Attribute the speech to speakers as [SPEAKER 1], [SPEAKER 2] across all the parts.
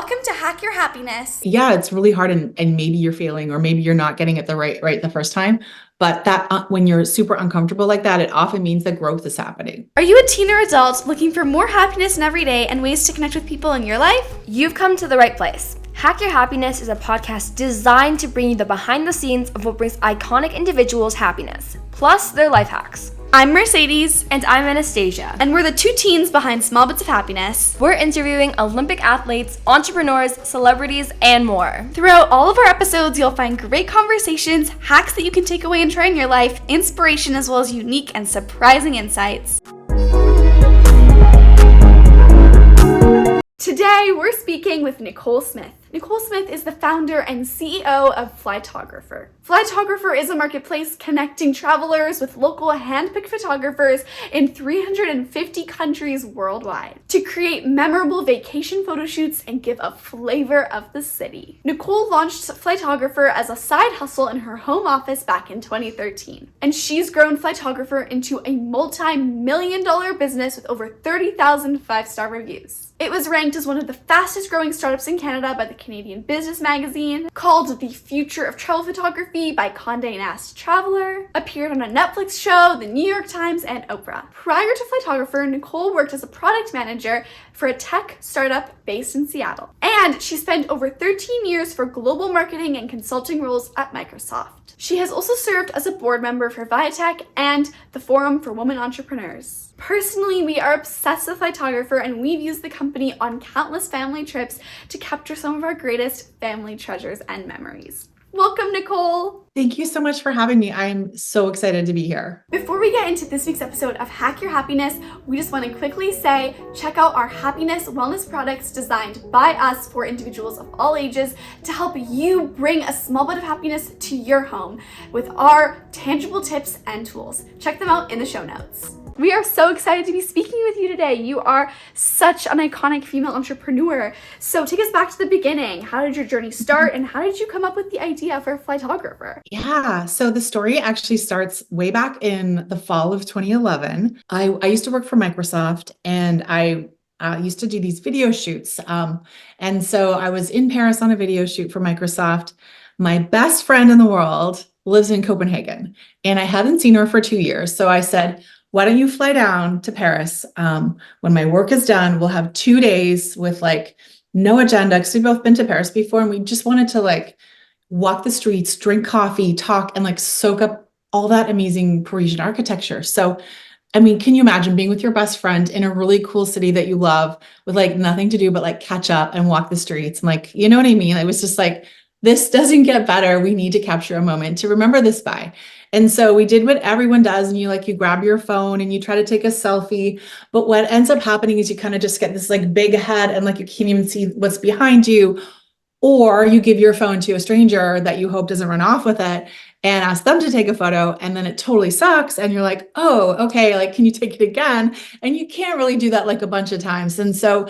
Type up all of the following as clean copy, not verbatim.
[SPEAKER 1] Welcome to Hack Your Happiness.
[SPEAKER 2] Yeah, it's really hard and maybe you're failing or maybe you're not getting it right the first time. But that when you're super uncomfortable like that, it often means that growth is happening.
[SPEAKER 1] Are you a teen or adult looking for more happiness in every day and ways to connect with people in your life?
[SPEAKER 3] You've come to the right place. Hack Your Happiness is a podcast designed to bring you the behind the scenes of what brings iconic individuals happiness, plus their life hacks.
[SPEAKER 1] I'm Mercedes.
[SPEAKER 3] And I'm Anastasia.
[SPEAKER 1] And we're the two teens behind Small Bits of Happiness.
[SPEAKER 3] We're interviewing Olympic athletes, entrepreneurs, celebrities, and more.
[SPEAKER 1] Throughout all of our episodes, you'll find great conversations, hacks that you can take away and try in your life, inspiration, as well as unique and surprising insights. Today, we're speaking with Nicole Smith. Nicole Smith is the founder and CEO of Flytographer. Flytographer is a marketplace connecting travelers with local hand-picked photographers in 350 countries worldwide to create memorable vacation photo shoots and give a flavor of the city. Nicole launched Flytographer as a side hustle in her home office back in 2013, and she's grown Flytographer into a multi-million-dollar business with over 30,000 five-star reviews. It was ranked as one of the fastest growing startups in Canada by the Canadian Business Magazine, called the future of travel photography by Condé Nast Traveler, appeared on a Netflix show, the New York Times, and Oprah. Prior to Flytographer, Nicole worked as a product manager for a tech startup based in Seattle. And she spent over 13 years for global marketing and consulting roles at Microsoft. She has also served as a board member for Viatech and the Forum for Women Entrepreneurs. Personally, we are obsessed with Flytographer, and we've used the company on countless family trips to capture some of our greatest family treasures and memories. Welcome, Nicole.
[SPEAKER 2] Thank you so much for having me. I'm so excited to be here.
[SPEAKER 1] Before we get into this week's episode of Hack Your Happiness, we just want to quickly say, check out our happiness wellness products designed by us for individuals of all ages to help you bring a small bit of happiness to your home with our tangible tips and tools. Check them out in the show notes. We are so excited to be speaking with you today. You are such an iconic female entrepreneur. So take us back to the beginning. How did your journey start, and how did you come up with the idea for Flytographer?
[SPEAKER 2] Yeah, so the story actually starts way back in the fall of 2011. I used to work for Microsoft, and I used to do these video shoots. And so I was in Paris on a video shoot for Microsoft. My best friend in the world lives in Copenhagen, and I hadn't seen her for 2 years. So I said, why don't you fly down to Paris? When my work is done, we'll have 2 days with like no agenda, because we've both been to Paris before, and we just wanted to like walk the streets, drink coffee, talk, and like soak up all that amazing Parisian architecture. So, I mean, can you imagine being with your best friend in a really cool city that you love with like nothing to do but like catch up and walk the streets? And like, you know what I mean? It was just like, this doesn't get better. We need to capture a moment to remember this by. And so we did what everyone does, and you grab your phone and you try to take a selfie. But what ends up happening is you kind of just get this like big head and like you can't even see what's behind you. Or you give your phone to a stranger that you hope doesn't run off with it and ask them to take a photo, and then it totally sucks. And you're like, oh, okay, like, can you take it again? And you can't really do that like a bunch of times. And so,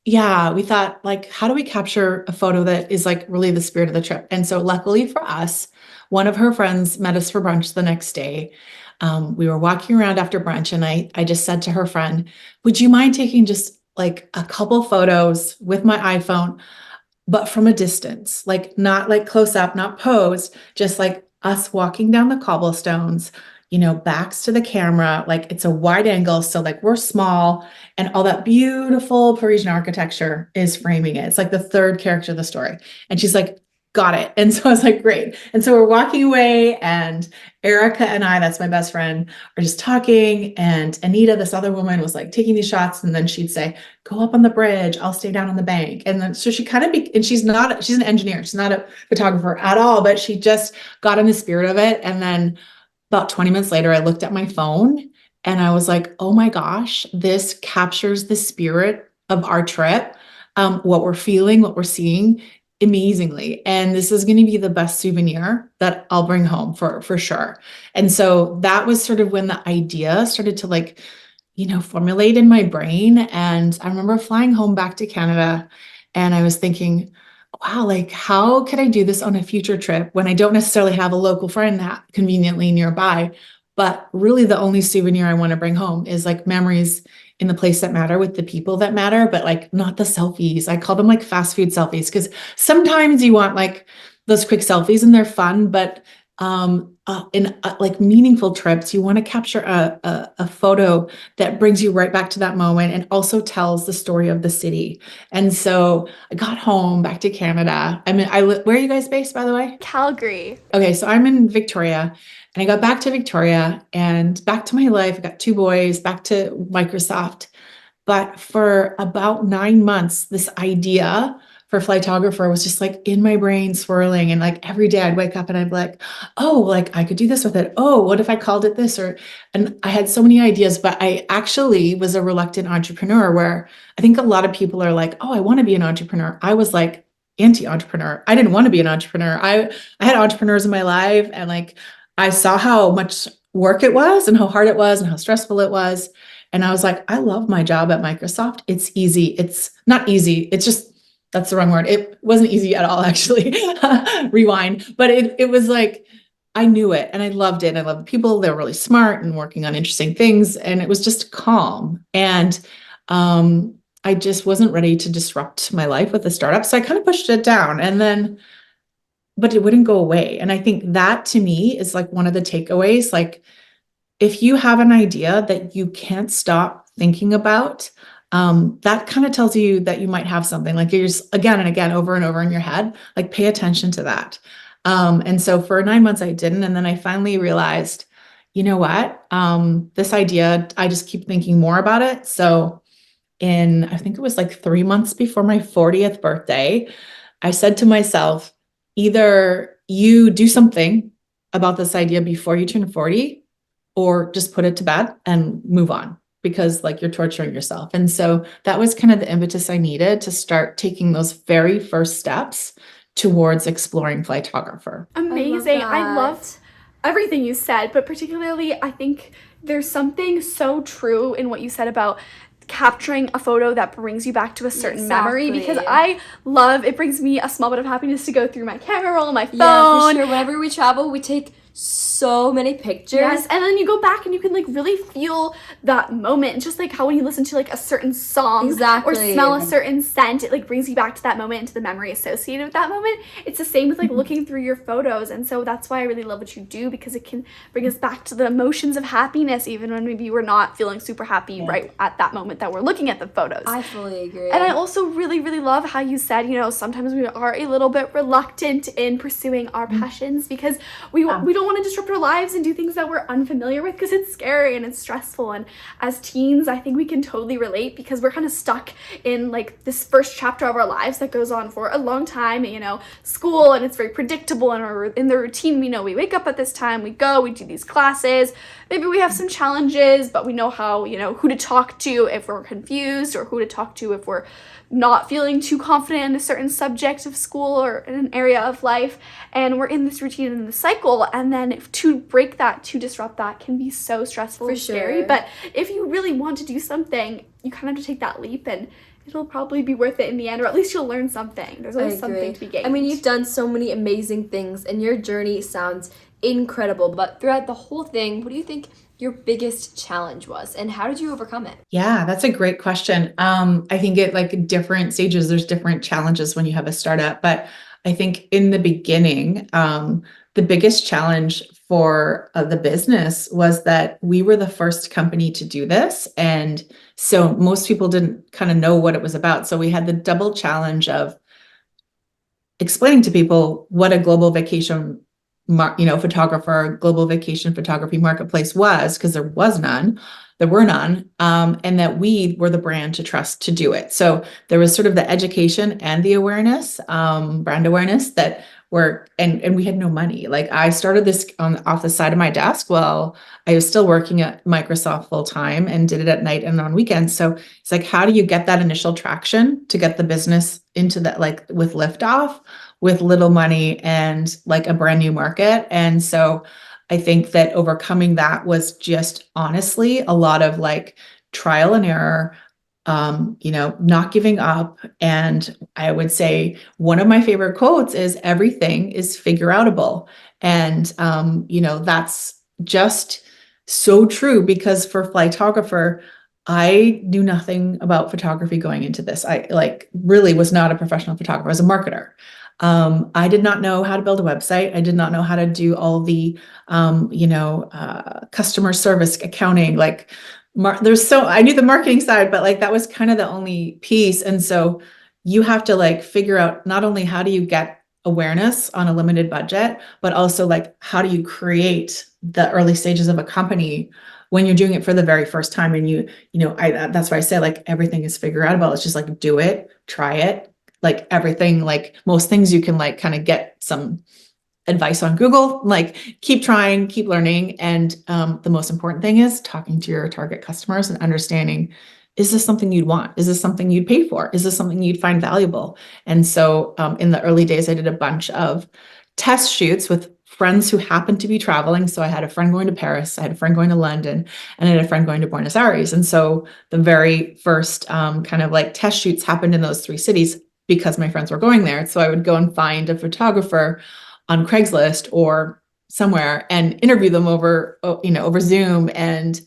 [SPEAKER 2] yeah, we thought like, how do we capture a photo that is like really the spirit of the trip? And so luckily for us, one of her friends met us for brunch the next day. We were walking around after brunch, and I just said to her friend, would you mind taking just like a couple photos with my iPhone, but from a distance, like not like close up, not posed, just like us walking down the cobblestones, backs to the camera, like it's a wide angle. So like we're small, and all that beautiful Parisian architecture is framing it. It's like the third character of the story. And she's like, got it. And so I was like, great. And so we're walking away, and Erica and I, that's my best friend, are just talking. And Anita, this other woman, was like taking these shots. And then she'd say, go up on the bridge. I'll stay down on the bank. And then, so she kind of, and she's an engineer. She's not a photographer at all, but she just got in the spirit of it. And then about 20 minutes later, I looked at my phone and I was like, oh my gosh, this captures the spirit of our trip, what we're feeling, what we're seeing amazingly. And this is going to be the best souvenir that I'll bring home for sure. And so that was sort of when the idea started to like, formulate in my brain. And I remember flying home back to Canada, and I was thinking, wow, like how could I do this on a future trip when I don't necessarily have a local friend that conveniently nearby, But really the only souvenir I want to bring home is like memories in the place that matter with the people that matter, but like not the selfies. I call them like fast food selfies because sometimes you want like those quick selfies and they're fun, but in like meaningful trips, you want to capture a photo that brings you right back to that moment and also tells the story of the city. And so I got home back to Canada. I mean, where are you guys based, by the way?
[SPEAKER 1] Calgary.
[SPEAKER 2] Okay, so I'm in Victoria, and I got back to Victoria and back to my life. I got 2 boys, back to Microsoft. But for about 9 months, this idea for Flytographer was just like in my brain swirling. And like every day I'd wake up and I'd be like, oh, like I could do this with it. Oh, what if I called it this? And I had so many ideas, but I actually was a reluctant entrepreneur where I think a lot of people are like, oh, I want to be an entrepreneur. I was like anti-entrepreneur. I didn't want to be an entrepreneur. I had entrepreneurs in my life and like I saw how much work it was and how hard it was and how stressful it was. And I was like, I love my job at Microsoft. It's easy. It's not easy. It's just, that's the wrong word. It wasn't easy at all, actually. Rewind. But it was like, I knew it and I loved it. I loved the people. They were really smart and working on interesting things. And it was just calm. And I just wasn't ready to disrupt my life with a startup. So I kind of pushed it down but it wouldn't go away. And I think that to me is like one of the takeaways. Like, if you have an idea that you can't stop thinking about, that kind of tells you that you might have something like you're just again and again over and over in your head, like pay attention to that. And so for 9 months I didn't. And then I finally realized, you know what? This idea, I just keep thinking more about it. So I think it was like 3 months before my 40th birthday, I said to myself, either you do something about this idea before you turn 40, or just put it to bed and move on because like you're torturing yourself. And so that was kind of the impetus I needed to start taking those very first steps towards exploring Flytographer.
[SPEAKER 1] Amazing. I
[SPEAKER 3] that.
[SPEAKER 1] loved everything you said, but particularly I think there's something so true in what you said about capturing a photo that brings you back to a certain memory, because I love, it brings me a small bit of happiness to go through my camera roll, my phone.
[SPEAKER 3] Yeah, for sure. Whenever we travel, we take so many pictures.
[SPEAKER 1] Yes, and then you go back and you can like really feel that moment. It's just like how when you listen to like a certain song or smell a certain scent, it like brings you back to that moment and to the memory associated with that moment. It's the same with like looking through your photos, and so that's why I really love what you do, because it can bring us back to the emotions of happiness even when maybe we're not feeling super happy right at that moment that we're looking at the photos.
[SPEAKER 3] I fully agree.
[SPEAKER 1] And I also really, really love how you said, you know, sometimes we are a little bit reluctant in pursuing our passions because we don't want to disrupt our lives and do things that we're unfamiliar with because it's scary and it's stressful. And as teens, I think we can totally relate because we're kind of stuck in like this first chapter of our lives that goes on for a long time, you know, school, and it's very predictable, and we're in the routine. We know we wake up at this time, we go, we do these classes. Maybe we have some challenges, but we know how, you know, who to talk to if we're confused, or who to talk to if we're not feeling too confident in a certain subject of school or in an area of life. And we're in this routine and the cycle, and then to break that, to disrupt that, can be so stressful and scary. But if you really want to do something, you kind of have to take that leap, and it'll probably be worth it in the end, or at least you'll learn something. There's always something to be gained.
[SPEAKER 3] I mean, you've done so many amazing things, and your journey sounds incredible. But throughout the whole thing, what do you think your biggest challenge was, and how did you overcome it?
[SPEAKER 2] Yeah, that's a great question. I think at like different stages, there's different challenges when you have a startup. But I think in the beginning, the biggest challenge for the business was that we were the first company to do this. And so most people didn't kind of know what it was about. So we had the double challenge of explaining to people what a global vacation photographer, global vacation photography marketplace was, because there were none, and that we were the brand to trust to do it. So there was sort of the education and the awareness, brand awareness that and we had no money. Like I started this off the side of my desk while I was still working at Microsoft full time, and did it at night and on weekends. So it's like, how do you get that initial traction to get the business into that, like with liftoff, with little money and like a brand new market? And so I think that overcoming that was just honestly a lot of like trial and error, not giving up. And I would say one of my favorite quotes is, everything is figure outable. And, that's just so true, because for Flytographer, I knew nothing about photography going into this. I really was not a professional photographer. I was a marketer. I did not know how to build a website. I did not know how to do all the, customer service accounting. I knew the marketing side, but that was kind of the only piece. And so you have to figure out not only how do you get awareness on a limited budget, but also how do you create the early stages of a company when you're doing it for the very first time. And that's why I say everything is figure outable. It's just do it, try it, everything, most things you can kind of get some advice on Google, keep trying, keep learning. And the most important thing is talking to your target customers and understanding, is this something you'd want? Is this something you'd pay for? Is this something you'd find valuable? And so in the early days, I did a bunch of test shoots with friends who happened to be traveling. So I had a friend going to Paris, I had a friend going to London, and I had a friend going to Buenos Aires. And so the very first kind of test shoots happened in those 3 cities because my friends were going there. So I would go and find a photographer on Craigslist or somewhere and interview them over Zoom and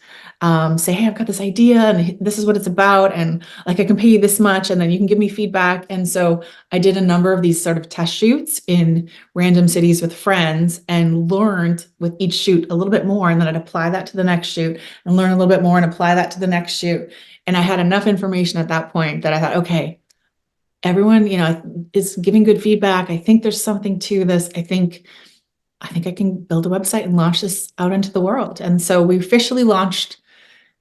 [SPEAKER 2] say, hey, I've got this idea and this is what it's about. And I can pay you this much and then you can give me feedback. And so I did a number of these sort of test shoots in random cities with friends and learned with each shoot a little bit more. And then I'd apply that to the next shoot and learn a little bit more and apply that to the next shoot. And I had enough information at that point that I thought, okay, everyone, is giving good feedback. I think there's something to this. I think I can build a website and launch this out into the world. And so we officially launched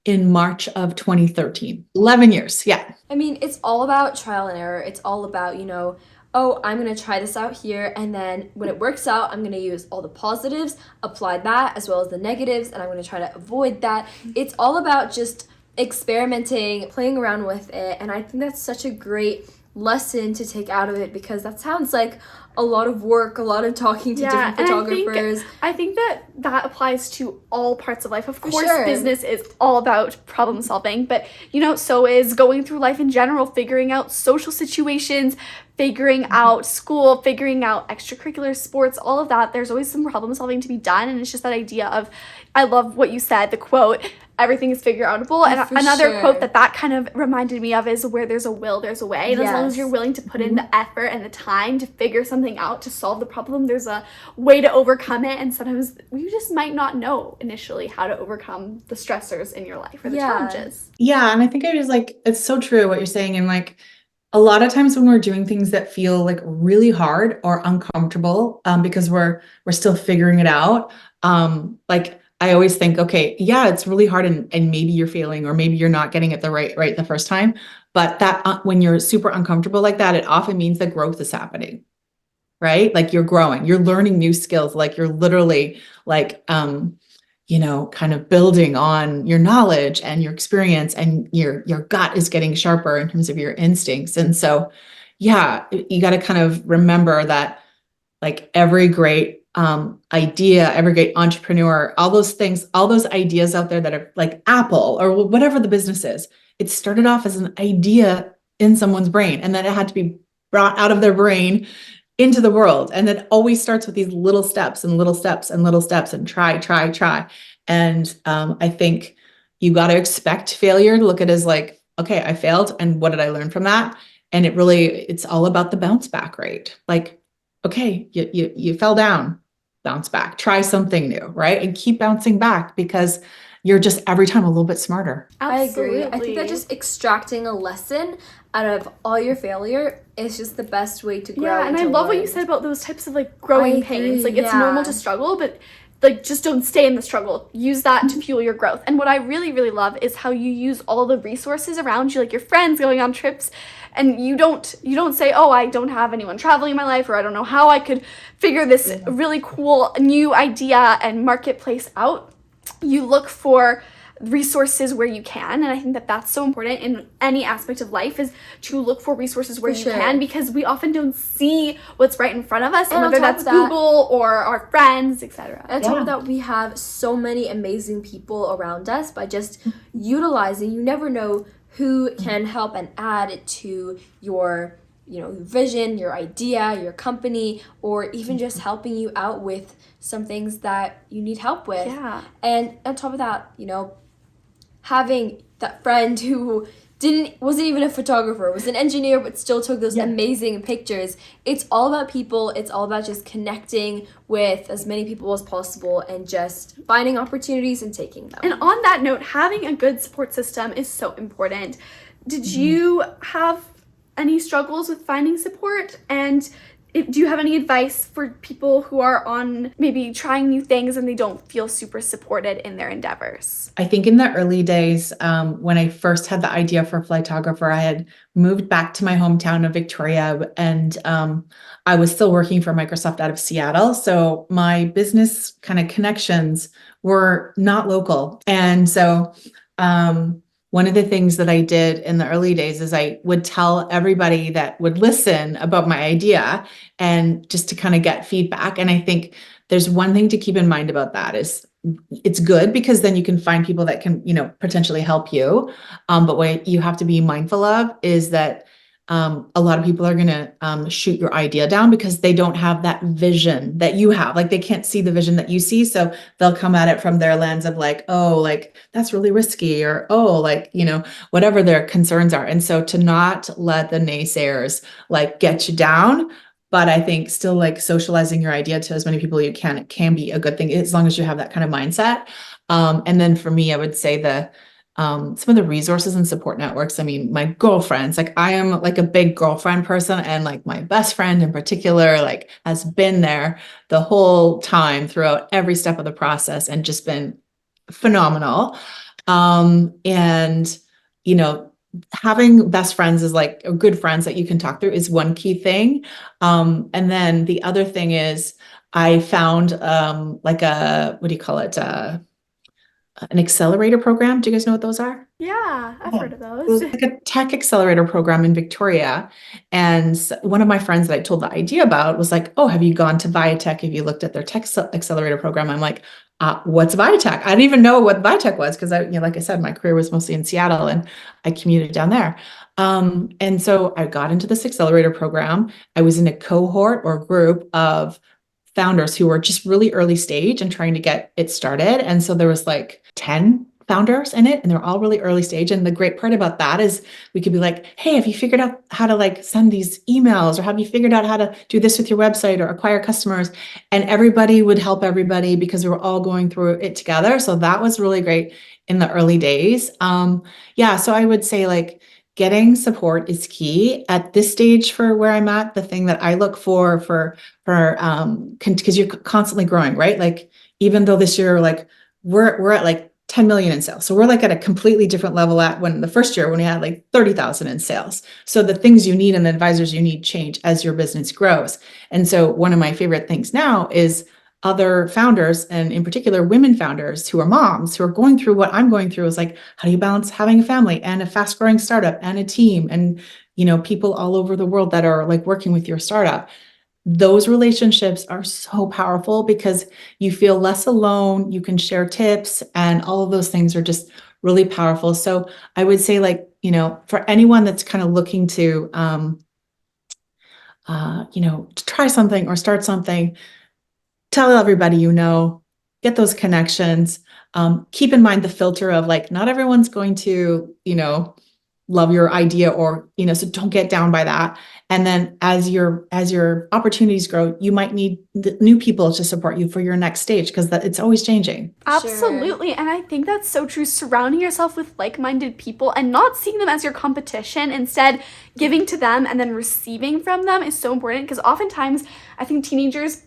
[SPEAKER 2] in March of 2013. 11 years. Yeah.
[SPEAKER 3] I mean, it's all about trial and error. It's all about, oh, I'm going to try this out here. And then when it works out, I'm going to use all the positives, apply that as well as the negatives. And I'm going to try to avoid that. It's all about just experimenting, playing around with it. And I think that's such a great lesson to take out of it, because that sounds like a lot of work, a lot of talking to different photographers.
[SPEAKER 1] I think that applies to all parts of life. Of course, business is all about problem solving, but so is going through life in general, figuring out social situations, figuring out school, figuring out extracurricular sports, all of that. There's always some problem solving to be done, and it's just that idea of, I love what you said, the quote, everything is figure outable. And another quote that kind of reminded me of is, where there's a will, there's a way. And as long as you're willing to put in the effort and the time to figure something out, to solve the problem, there's a way to overcome it. And sometimes you just might not know initially how to overcome the stressors in your life or the challenges.
[SPEAKER 2] Yeah. And I think it's so true what you're saying. And a lot of times when we're doing things that feel really hard or uncomfortable, because we're still figuring it out, I always think, okay, yeah, it's really hard and maybe you're failing or maybe you're not getting it right the first time. But that when you're super uncomfortable like that, it often means that growth is happening, right? You're growing, you're learning new skills, you're literally kind of building on your knowledge and your experience, and your gut is getting sharper in terms of your instincts. And so, yeah, you got to kind of remember that every great idea, every great entrepreneur, all those things, all those ideas out there that are Apple or whatever the business is, it started off as an idea in someone's brain, and then it had to be brought out of their brain into the world. And it always starts with these little steps and little steps and little steps and try. And I think you got to expect failure to look at it as okay, I failed. And what did I learn from that? And it's all about the bounce back rate. Okay, you fell down, bounce back, try something new, right? And keep bouncing back, because you're just every time a little bit smarter.
[SPEAKER 1] Absolutely.
[SPEAKER 3] I agree. I think that just extracting a lesson out of all your failure is just the best way to grow.
[SPEAKER 1] Yeah, and I love what you said about those types of growing pains. It's normal to struggle, but just don't stay in the struggle. Use that to fuel your growth. And what I really, really love is how you use all the resources around you, your friends going on trips, and you don't say, oh, I don't have anyone traveling in my life, or I don't know how I could figure this really cool new idea and marketplace out. You look for resources where you can, and I think that that's so important in any aspect of life, is to look for resources where you can, because we often don't see what's right in front of us, and whether that's Google or our friends, etc.
[SPEAKER 3] And on top of that, we have so many amazing people around us. By just utilizing, you never know who can help and add to your your vision, your idea, your company, or even just helping you out with some things that you need help with.
[SPEAKER 1] Yeah.
[SPEAKER 3] And on top of that, having that friend who wasn't even a photographer, was an engineer, but still took those amazing pictures. It's all about people. It's all about just connecting with as many people as possible and just finding opportunities and taking them.
[SPEAKER 1] And on that note, having a good support system is so important. Did you have any struggles with finding support? And do you have any advice for people who are on maybe trying new things and they don't feel super supported in their endeavors?
[SPEAKER 2] I think in the early days, when I first had the idea for Flytographer, I had moved back to my hometown of Victoria, and I was still working for Microsoft out of Seattle. So my business kind of connections were not local. And so one of the things that I did in the early days is I would tell everybody that would listen about my idea, and just to kind of get feedback. And I think there's one thing to keep in mind about that is it's good because then you can find people that can, potentially help you. But what you have to be mindful of is that a lot of people are going to shoot your idea down because they don't have that vision that you have. Like, they can't see the vision that you see. So they'll come at it from their lens of like, oh, like that's really risky, or, oh, like, whatever their concerns are. And so to not let the naysayers like get you down. But I think still like socializing your idea to as many people you can be a good thing, as long as you have that kind of mindset. And then for me, I would say some of the resources and support networks. I mean, my girlfriends, like I am like a big girlfriend person, and like my best friend in particular, like has been there the whole time throughout every step of the process and just been phenomenal. And, having best friends is like, or good friends that you can talk through is one key thing. And then the other thing is I found like what do you call it? An accelerator program. Do you guys know what those are?
[SPEAKER 1] Yeah, I've heard of
[SPEAKER 2] It was
[SPEAKER 1] those.
[SPEAKER 2] like a tech accelerator program in Victoria. And one of my friends that I told the idea about was like, oh, have you gone to Viatech? Have you looked at their tech accelerator program? I'm like, what's Viatech? I didn't even know what Viatech was because like I said, my career was mostly in Seattle and I commuted down there. And so I got into this accelerator program. I was in a cohort or group of founders who were just really early stage and trying to get it started. And so there was like 10 founders in it, and they're all really early stage. And the great part about that is we could be like, hey, have you figured out how to like send these emails, or have you figured out how to do this with your website or acquire customers? And everybody would help everybody because we were all going through it together. So that was really great in the early days. So I would say like getting support is key at this stage for where I'm at. The thing that I look for because you're constantly growing, right? Like, even though this year, like we're at like 10 million in sales. So we're like at a completely different level at when the first year when we had like 30,000 in sales. So the things you need and the advisors you need change as your business grows. And so one of my favorite things now is other founders, and in particular women founders who are moms who are going through what I'm going through, is like, how do you balance having a family and a fast growing startup and a team and, people all over the world that are like working with your startup. Those relationships are so powerful because you feel less alone. You can share tips, and all of those things are just really powerful. So I would say, like, for anyone that's kind of looking to, to try something or start something, tell everybody, get those connections. Keep in mind the filter of like, not everyone's going to, love your idea, or, so don't get down by that. And then as your opportunities grow, you might need the new people to support you for your next stage, because it's always changing.
[SPEAKER 1] Absolutely. Sure. And I think that's so true. Surrounding yourself with like-minded people and not seeing them as your competition, instead giving to them and then receiving from them is so important, because oftentimes I think teenagers,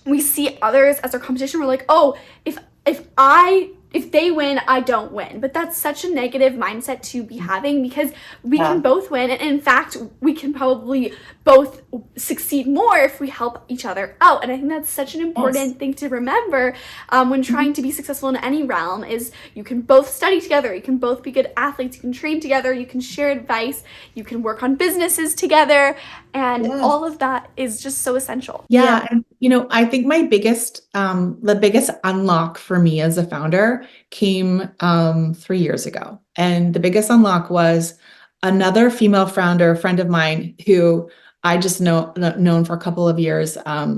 [SPEAKER 1] we see others as our competition. We're like, oh, if they win, I don't win. But that's such a negative mindset to be having, because we can both win. And in fact, we can probably both succeed more if we help each other out. And I think that's such an important thing to remember when trying to be successful in any realm, is you can both study together. You can both be good athletes. You can train together. You can share advice. You can work on businesses together. And all of that is just so essential.
[SPEAKER 2] Yeah. And, I think my the biggest unlock for me as a founder came 3 years ago. And the biggest unlock was another female founder, friend of mine, who I just known for a couple of years,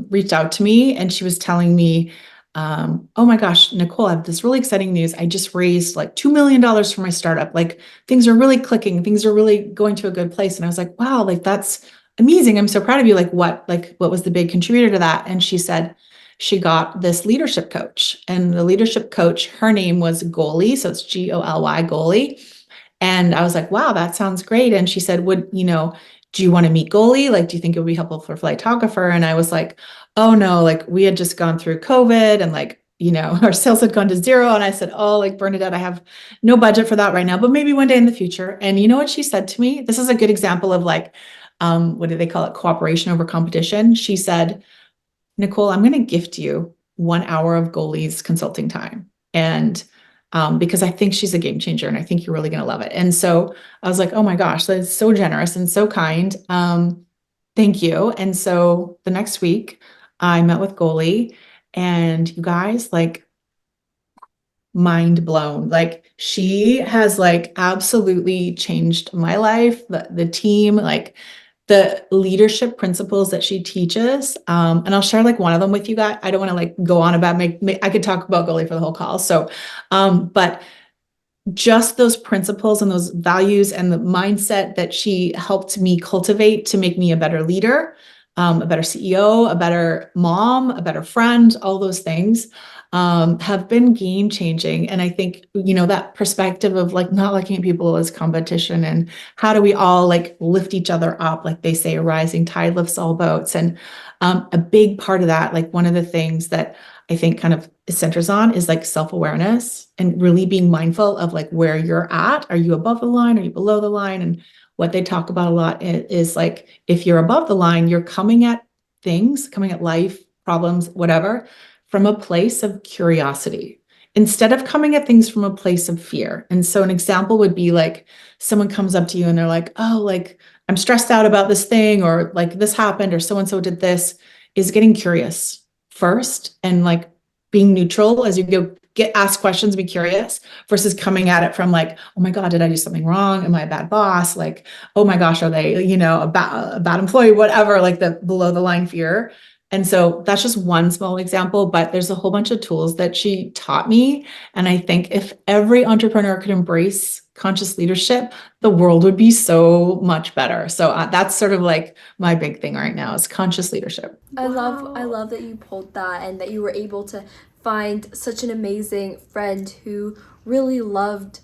[SPEAKER 2] reached out to me, and she was telling me, oh my gosh, Nicole, I have this really exciting news. I just raised like $2 million for my startup. Like things are really clicking. Things are really going to a good place. And I was like, wow, like that's amazing. I'm so proud of you. What was the big contributor to that? And she said she got this leadership coach, and the leadership coach, her name was Goalie. So it's Goly, Goalie. And I was like, wow, that sounds great. And she said, do you want to meet Goalie? Like, do you think it would be helpful for Flytographer? And I was like, oh no, like we had just gone through COVID and our sales had gone to zero. And I said, oh, like Bernadette, I have no budget for that right now, but maybe one day in the future. And you know what she said to me? This is a good example of what do they call it? Cooperation over competition. She said, Nicole, I'm going to gift you 1 hour of Goalie's consulting time. And because I think she's a game changer and I think you're really going to love it. And so I was like, oh my gosh, that's so generous and so kind. Thank you. And so the next week I met with Goalie, and you guys, like, mind blown. Like she has like absolutely changed my life, the team, like the leadership principles that she teaches. And I'll share like one of them with you guys. I don't want to like go on about I could talk about Goalie for the whole call. So, but just those principles and those values and the mindset that she helped me cultivate to make me a better leader, a better CEO, a better mom, a better friend, all those things have been game changing. And I think, that perspective of like not looking at people as competition, and how do we all like lift each other up? Like they say, a rising tide lifts all boats. And a big part of that, like one of the things that I think kind of centers on is like self-awareness and really being mindful of like where you're at. Are you above the line? Are you below the line? And what they talk about a lot is like, if you're above the line, you're coming at life, problems, whatever, from a place of curiosity instead of coming at things from a place of fear. And so an example would be like someone comes up to you and they're like, oh, like I'm stressed out about this thing, or like this happened, or so-and-so did this, is getting curious first and like being neutral as you go get asked questions, be curious, versus coming at it from like, oh my God, did I do something wrong? Am I a bad boss? Like, oh my gosh, are they, a bad employee, whatever, like the below the line fear. And so that's just one small example, but there's a whole bunch of tools that she taught me. And I think if every entrepreneur could embrace conscious leadership, the world would be so much better. So that's sort of like my big thing right now is conscious leadership.
[SPEAKER 3] I love that you pulled that and that you were able to find such an amazing friend who really loved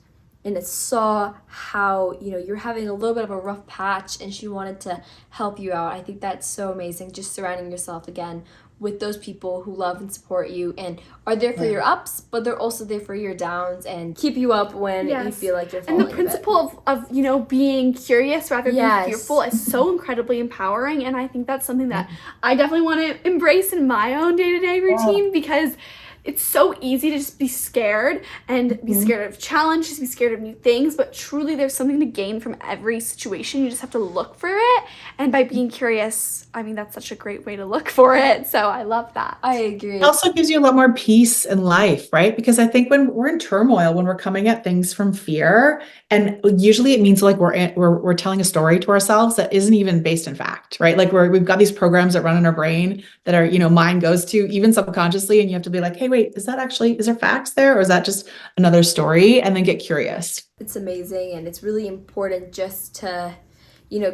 [SPEAKER 3] and saw how, you're having a little bit of a rough patch and she wanted to help you out. I think that's so amazing, just surrounding yourself again with those people who love and support you and are there for your ups, but they're also there for your downs and keep you up when you feel like you're falling.
[SPEAKER 1] And the principle of being curious rather than fearful is so incredibly empowering. And I think that's something that I definitely want to embrace in my own day-to-day routine, because it's so easy to just be scared and be scared of challenges, be scared of new things, but truly there's something to gain from every situation. You just have to look for it. And by being curious, I mean, that's such a great way to look for it. So I love that.
[SPEAKER 3] I agree.
[SPEAKER 2] It also gives you a lot more peace in life, right? Because I think when we're in turmoil, when we're coming at things from fear, and usually it means like we're telling a story to ourselves that isn't even based in fact, right? Like we've got these programs that run in our brain that our, mind goes to even subconsciously, and you have to be like, hey, wait, is there facts there? Or is that just another story? And then get curious.
[SPEAKER 3] It's amazing. And it's really important just to,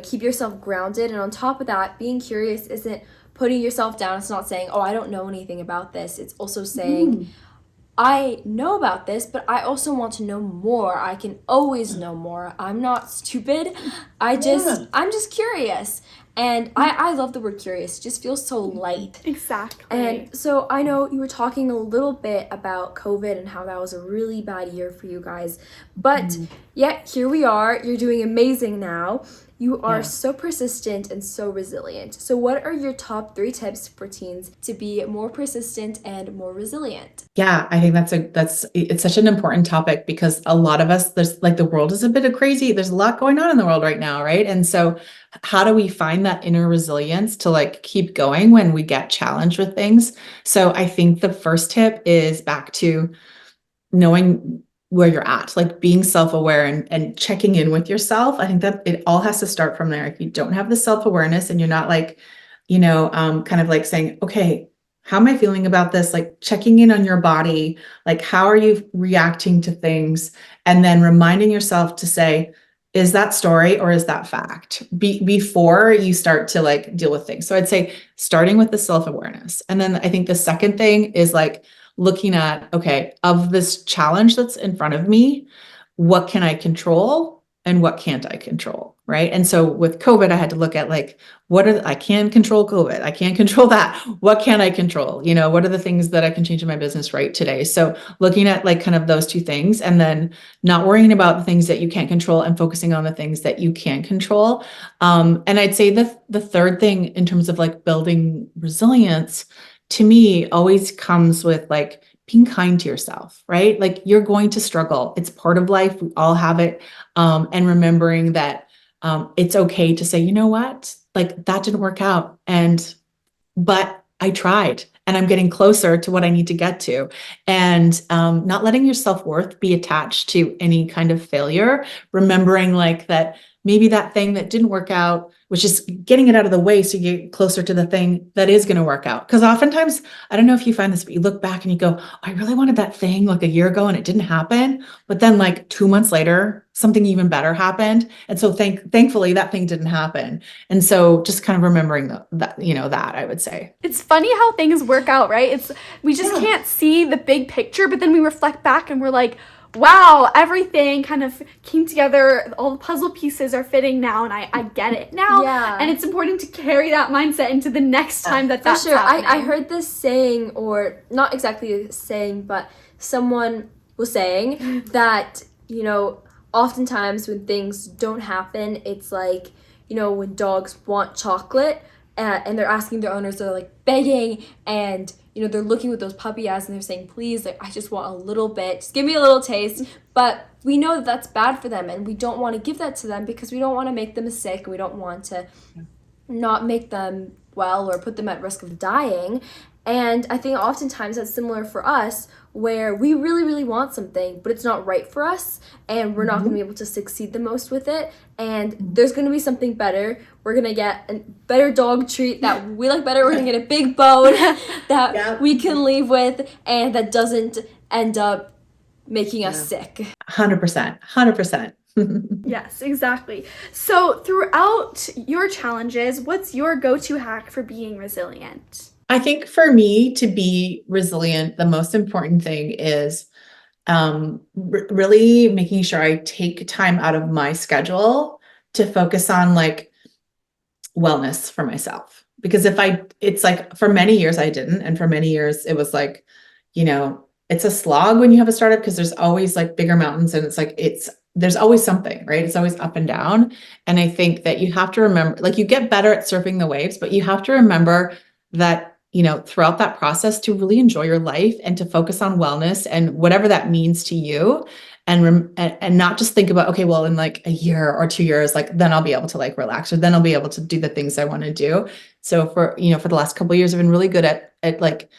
[SPEAKER 3] keep yourself grounded. And on top of that, being curious isn't putting yourself down. It's not saying, oh, I don't know anything about this. It's also saying, I know about this, but I also want to know more. I can always know more. I'm not stupid. I'm just curious. And I love the word curious. It just feels so light.
[SPEAKER 1] Exactly.
[SPEAKER 3] And so I know you were talking a little bit about COVID and how that was a really bad year for you guys. But yet here we are. You're doing amazing now. You are so persistent and so resilient. So what are your top 3 tips for teens to be more persistent and more resilient?
[SPEAKER 2] Yeah, I think it's such an important topic, because a lot of us, there's like the world is a bit of crazy. There's a lot going on in the world right now, right? And so how do we find that inner resilience to like keep going when we get challenged with things? So I think the first tip is back to knowing where you're at, like being self-aware and checking in with yourself. I think that it all has to start from there. If you don't have the self-awareness and you're not like, kind of like saying, okay, how am I feeling about this? Like checking in on your body, like how are you reacting to things? And then reminding yourself to say, is that story or is that fact? Before you start to like deal with things. So I'd say starting with the self-awareness. And then I think the second thing is like looking at, okay, of this challenge that's in front of me, what can I control and what can't I control, right? And so with COVID, I had to look at like, I can control COVID. I can't control that. What can I control? What are the things that I can change in my business right today? So looking at like kind of those two things, and then not worrying about the things that you can't control and focusing on the things that you can control. And I'd say the third thing in terms of like building resilience to me always comes with like being kind to yourself, right? Like you're going to struggle. It's part of life. We all have it. And remembering that it's okay to say, you know what, like that didn't work out. But I tried and I'm getting closer to what I need to get to. And not letting your self-worth be attached to any kind of failure, remembering like that maybe that thing that didn't work out was just getting it out of the way so you get closer to the thing that is going to work out. Because oftentimes, I don't know if you find this, but you look back and you go, oh, I really wanted that thing like a year ago and it didn't happen. But then like 2 months later, something even better happened. And so thankfully that thing didn't happen. And so just kind of remembering that I would say.
[SPEAKER 1] It's funny how things work out, right? We just can't see the big picture, but then we reflect back and we're like, wow, everything kind of came together. All the puzzle pieces are fitting now, and I get it now.
[SPEAKER 3] Yeah.
[SPEAKER 1] And it's important to carry that mindset into the next time that's happening.
[SPEAKER 3] I heard this saying, or not exactly a saying, but someone was saying that, oftentimes when things don't happen, it's like, when dogs want chocolate, and they're asking their owners, they're like begging, and they're looking with those puppy eyes and they're saying, please, like, I just want a little bit, just give me a little taste. But we know that that's bad for them, and we don't want to give that to them because we don't want to make them sick, and we don't want to not make them well or put them at risk of dying. And I think oftentimes that's similar for us, where we really, really want something, but it's not right for us, and we're not going to be able to succeed the most with it. And there's going to be something better. We're going to get a better dog treat that we like better. We're going to get a big bone that we can leave with, and that doesn't end up making us sick.
[SPEAKER 2] 100%.
[SPEAKER 1] Yes, exactly. So throughout your challenges, what's your go-to hack for being resilient?
[SPEAKER 2] I think for me to be resilient, the most important thing is really making sure I take time out of my schedule to focus on like wellness for myself. Because it's like for many years I didn't. And for many years it was like, it's a slog when you have a startup because there's always like bigger mountains, and it's like, there's always something, right? It's always up and down. And I think that you have to remember, like you get better at surfing the waves, but you have to remember that throughout that process to really enjoy your life and to focus on wellness and whatever that means to you, and not just think about, okay, well, in like a year or 2 years, like then I'll be able to like relax, or then I'll be able to do the things I want to do. So for the last couple of years, I've been really good at like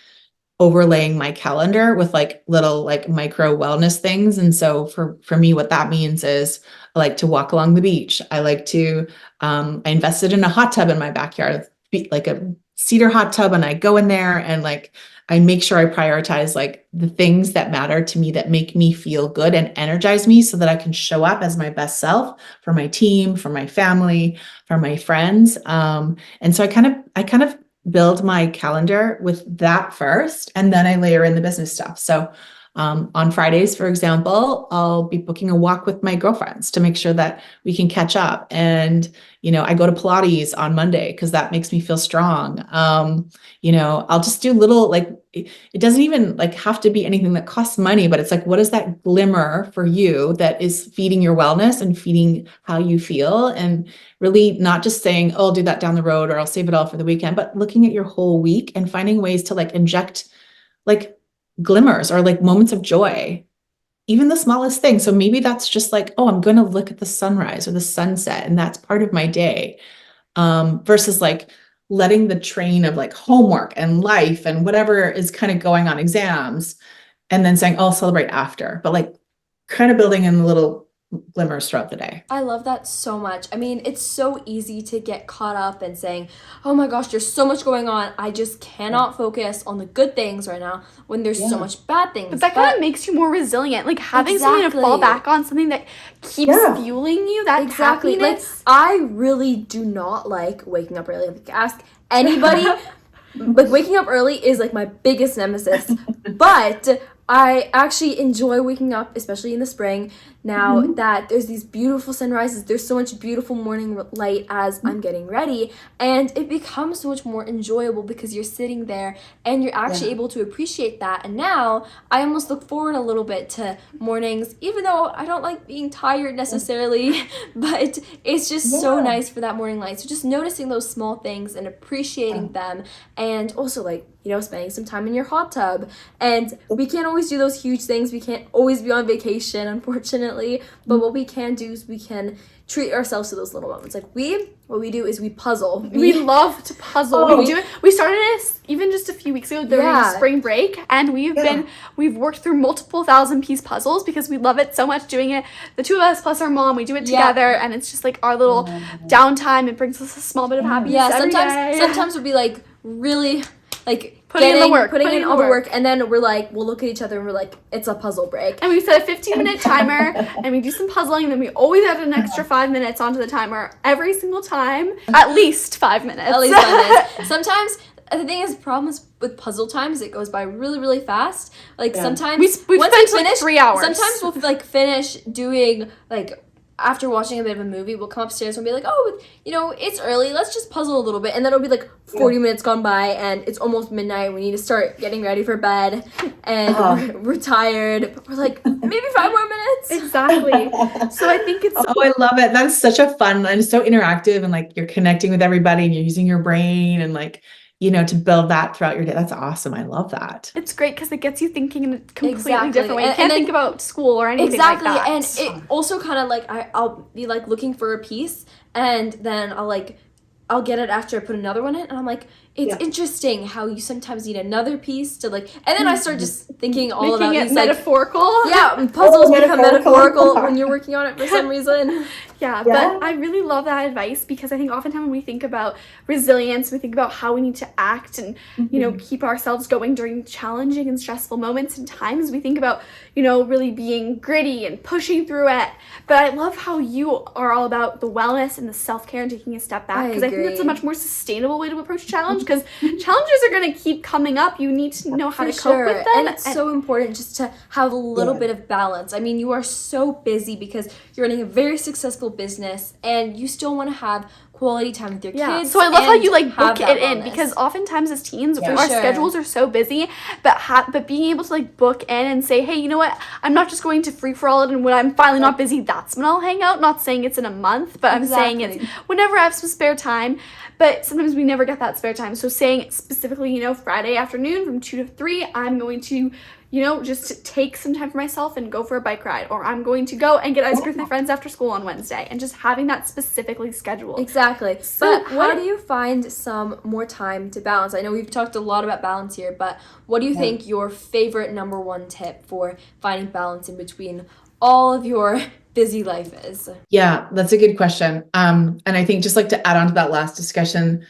[SPEAKER 2] overlaying my calendar with like little like micro wellness things. And so for me, what that means is I like to walk along the beach. I like to, I invested in a hot tub in my backyard, like a cedar hot tub, and I go in there and like I make sure I prioritize like the things that matter to me, that make me feel good and energize me, so that I can show up as my best self for my team, for my family, for my friends. And so I kind of build my calendar with that first, and then I layer in the business stuff. So on Fridays, for example, I'll be booking a walk with my girlfriends to make sure that we can catch up. And, I go to Pilates on Monday because that makes me feel strong. I'll just do little, like, it doesn't even like have to be anything that costs money, but it's like, what is that glimmer for you that is feeding your wellness and feeding how you feel? And really not just saying, oh, I'll do that down the road, or I'll save it all for the weekend, but looking at your whole week and finding ways to like inject like glimmers or like moments of joy, even the smallest thing. So maybe that's just like, oh, I'm going to look at the sunrise or the sunset, and that's part of my day, versus like letting the train of like homework and life and whatever is kind of going on, exams, and then saying, oh, I'll celebrate after. But like kind of building in little glimmers throughout the day.
[SPEAKER 3] I love that so much. I mean, it's so easy to get caught up in saying, oh my gosh, there's so much going on. I just cannot focus on the good things right now when there's so much bad things.
[SPEAKER 1] But that kind of makes you more resilient. Like having something to fall back on, something that keeps fueling you, that happiness.
[SPEAKER 3] Like, I really do not like waking up early. Like, ask anybody. Like, waking up early is like my biggest nemesis. But I actually enjoy waking up, especially in the spring, now that there's these beautiful sunrises. There's so much beautiful morning light as I'm getting ready, and it becomes so much more enjoyable because you're sitting there and you're actually able to appreciate that. And now I almost look forward a little bit to mornings, even though I don't like being tired necessarily, but it's just so nice for that morning light. So just noticing those small things and appreciating them, and also, like, you know, spending some time in your hot tub. And we can't always do those huge things. We can't always be on vacation, unfortunately. But what we can do is we can treat ourselves to those little moments. Like, what we do is we puzzle.
[SPEAKER 1] We love to puzzle. We started this even just a few weeks ago during spring break, and we've worked through multiple 1,000-piece puzzles because we love it so much doing it. The two of us plus our mom, we do it together, and it's just like our little downtime. It brings us a small bit of happiness every day.
[SPEAKER 3] Sometimes we'll be like really like
[SPEAKER 1] putting in
[SPEAKER 3] all the work, and then we'll look at each other and we're like, it's a puzzle break.
[SPEAKER 1] And we set a 15-minute timer, and we do some puzzling, and then we always add an extra 5 minutes onto the timer every single time. At least 5 minutes.
[SPEAKER 3] At least 5 minutes. Sometimes the thing is, problems with puzzle times, it goes by really, really fast. Like sometimes
[SPEAKER 1] we
[SPEAKER 3] once
[SPEAKER 1] spent
[SPEAKER 3] we finish,
[SPEAKER 1] like 3 hours.
[SPEAKER 3] Sometimes we'll like finish doing like, after watching a bit of a movie, we'll come upstairs and be like, oh, you know, it's early, let's just puzzle a little bit. And then it'll be like 40 minutes gone by, and it's almost midnight. We need to start getting ready for bed, and we're tired. But we're like, maybe 5 more minutes.
[SPEAKER 1] Exactly. So I think it's...
[SPEAKER 2] Oh, I love it. That's such a fun, and so interactive, and like you're connecting with everybody and you're using your brain and like, you know, to build that throughout your day. That's awesome. I love that.
[SPEAKER 1] It's great because it gets you thinking in a completely different way. You can't think about school or anything like that.
[SPEAKER 3] And it also kind of like, I'll be like looking for a piece, and then I'll get it after I put another one in, and I'm like, it's interesting how you sometimes need another piece to like, and then I start just thinking all about these
[SPEAKER 1] metaphorical.
[SPEAKER 3] Like, puzzles become metaphorical when you're working on it for some reason.
[SPEAKER 1] Yeah, but I really love that advice because I think oftentimes when we think about resilience, we think about how we need to act and, you know, keep ourselves going during challenging and stressful moments and times. We think about, you know, really being gritty and pushing through it. But I love how you are all about the wellness and the self-care and taking a step back, because I think that's a much more sustainable way to approach a challenge, because challenges are going to keep coming up. You need to know how to cope with them.
[SPEAKER 3] And it's so important just to have a little bit of balance. I mean, you are so busy because you're running a very successful business, and you still want to have quality time with your kids.
[SPEAKER 1] So I love how you like book it in, because oftentimes as teens our schedules are so busy, but being able to like book in and say, hey, you know what, I'm not just going to free for all it, and when I'm finally not busy, that's when I'll hang out. Not saying it's in a month, but I'm saying it's whenever I have some spare time. But sometimes we never get that spare time. So saying specifically, you know, Friday afternoon from 2 to 3, I'm going to, you know, just take some time for myself and go for a bike ride, or I'm going to go and get ice cream with my friends after school on Wednesday, and just having that specifically scheduled.
[SPEAKER 3] Exactly. So but how do you find some more time to balance? I know we've talked a lot about balance here, but what do you think your favorite number one tip for finding balance in between all of your busy life is?
[SPEAKER 2] Yeah, that's a good question. And I think just like to add on to that last discussion,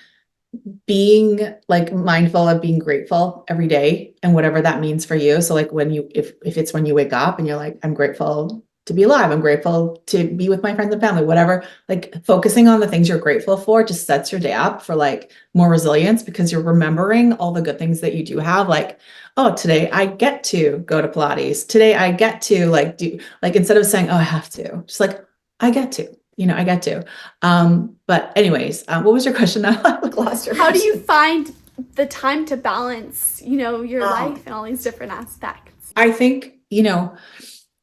[SPEAKER 2] being like mindful of being grateful every day and whatever that means for you. So like when you, if it's when you wake up and you're like, I'm grateful to be alive, I'm grateful to be with my friends and family, whatever, like focusing on the things you're grateful for just sets your day up for like more resilience, because you're remembering all the good things that you do have. Like, oh, today I get to go to Pilates. Today I get to like do, like, instead of saying, oh, I have to, just like, I get to. You know, I get to. But anyways, what was your question? I lost your question.
[SPEAKER 1] How do you find the time to balance, you know, your life and all these different aspects?
[SPEAKER 2] I think, you know,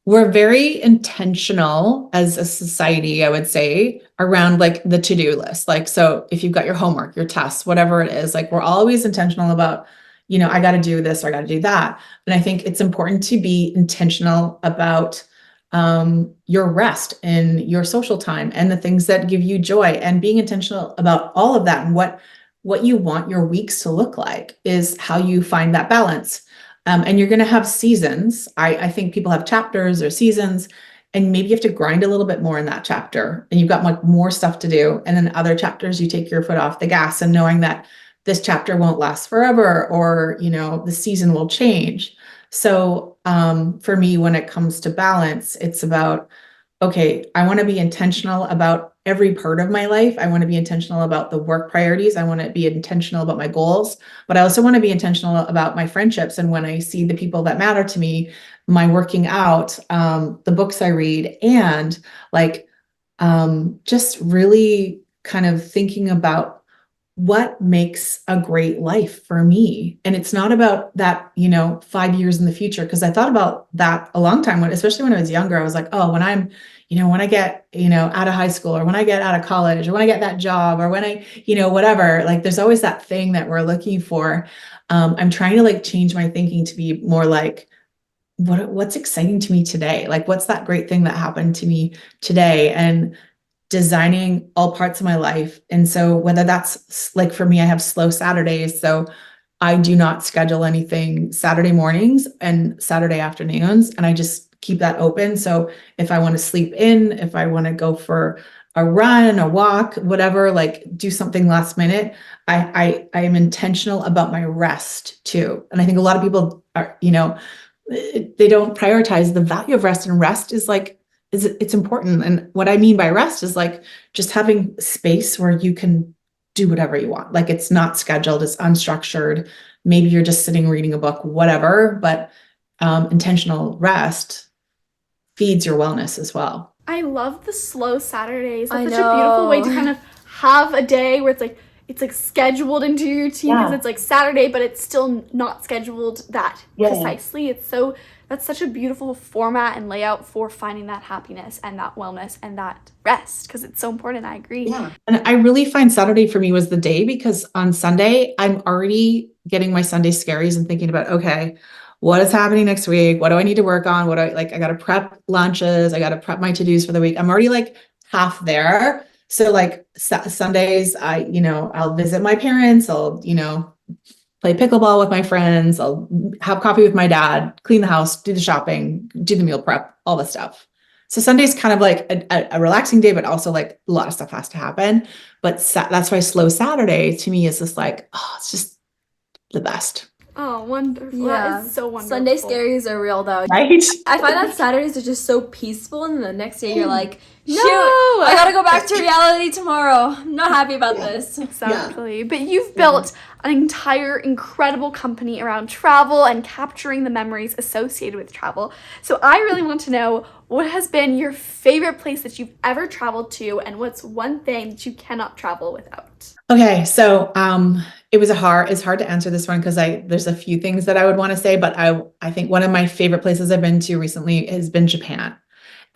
[SPEAKER 2] we're very intentional as a society, I would say, around like the to-do list. Like, so if you've got your homework, your tests, whatever it is, like we're always intentional about, you know, I got to do this or I got to do that. And I think it's important to be intentional about your rest and your social time and the things that give you joy, and being intentional about all of that, and what you want your weeks to look like is how you find that balance. And you're going to have seasons. I think people have chapters or seasons, and maybe you have to grind a little bit more in that chapter, and you've got like more stuff to do. And then other chapters, you take your foot off the gas and knowing that this chapter won't last forever, or, you know, the season will change. So for me, when it comes to balance, it's about, okay, I want to be intentional about every part of my life. I want to be intentional about the work priorities. I want to be intentional about my goals, but I also want to be intentional about my friendships. And when I see the people that matter to me, my working out, the books I read, and like just really kind of thinking about what makes a great life for me. And it's not about that, you know, 5 years in the future. Because I thought about that a long time, especially when I was younger. I was like, oh, when I'm, you know, when I get, you know, out of high school, or when I get out of college, or when I get that job, or when I, you know, whatever, like there's always that thing that we're looking for. I'm trying to like change my thinking to be more like, what's exciting to me today? Like, what's that great thing that happened to me today? And designing all parts of my life. And so whether that's like, for me, I have slow Saturdays. So I do not schedule anything Saturday mornings and Saturday afternoons. And I just keep that open. So if I want to sleep in, if I want to go for a run, a walk, whatever, like do something last minute, I am intentional about my rest too. And I think a lot of people are, you know, they don't prioritize the value of rest, and rest is like, it's important. And what I mean by rest is like just having space where you can do whatever you want. Like it's not scheduled, it's unstructured. Maybe you're just sitting reading a book, whatever, but intentional rest feeds your wellness as well.
[SPEAKER 1] I love the slow Saturdays.
[SPEAKER 3] I
[SPEAKER 1] That's such a beautiful way to
[SPEAKER 3] know.
[SPEAKER 1] kind of have a day where it's like scheduled into your routine, because it's like Saturday, but it's still not scheduled that precisely. That's such a beautiful format and layout for finding that happiness and that wellness and that rest, because it's so important. I agree.
[SPEAKER 2] Yeah. And I really find Saturday for me was the day, because on Sunday, I'm already getting my Sunday scaries and thinking about, okay, what is happening next week? What do I need to work on? What do I like? I got to prep lunches. I got to prep my to-dos for the week. I'm already like half there. So like Sundays, you know, I'll visit my parents. I'll, you know, play pickleball with my friends. I'll have coffee with my dad, clean the house, do the shopping, do the meal prep, all the stuff. So Sunday's kind of like a relaxing day, but also like a lot of stuff has to happen. But that's why slow Saturday to me is just like, oh, it's just the best.
[SPEAKER 1] Oh, wonderful.
[SPEAKER 3] Yeah.
[SPEAKER 1] That is so wonderful.
[SPEAKER 3] Sunday scaries are real though.
[SPEAKER 2] Right?
[SPEAKER 3] I find that Saturdays are just so peaceful, and the next day you're like, shoot,
[SPEAKER 1] No!
[SPEAKER 3] I gotta go back to reality tomorrow. I'm not happy about this.
[SPEAKER 1] Exactly. But you've built an entire incredible company around travel and capturing the memories associated with travel. So I really want to know, what has been your favorite place that you've ever traveled to, and what's one thing that you cannot travel without?
[SPEAKER 2] Okay, so it's hard to answer this one, because there's a few things that I would want to say, but I think one of my favorite places I've been to recently has been Japan.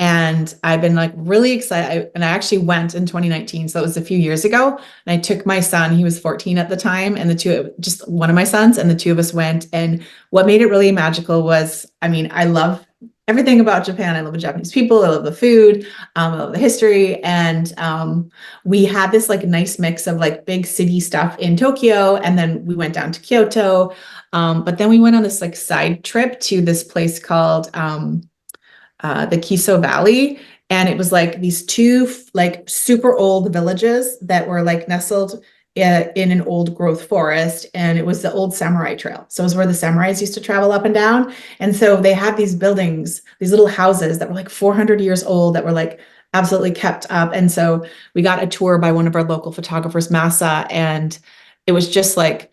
[SPEAKER 2] And I've been like really excited. And I actually went in 2019. So it was a few years ago. And I took my son, he was 14 at the time, and just one of my sons, and the two of us went. And what made it really magical was, I mean, I love everything about Japan. I love the Japanese people. I love the food. I love the history. And we had this like nice mix of like big city stuff in Tokyo. And then we went down to Kyoto. But then we went on this like side trip to this place called the Kiso Valley. And it was like these two like super old villages that were like nestled in an old growth forest. And it was the old samurai trail. So it was where the samurais used to travel up and down. And so they had these buildings, these little houses that were like 400 years old, that were like absolutely kept up. And so we got a tour by one of our local photographers, Masa. And it was just like,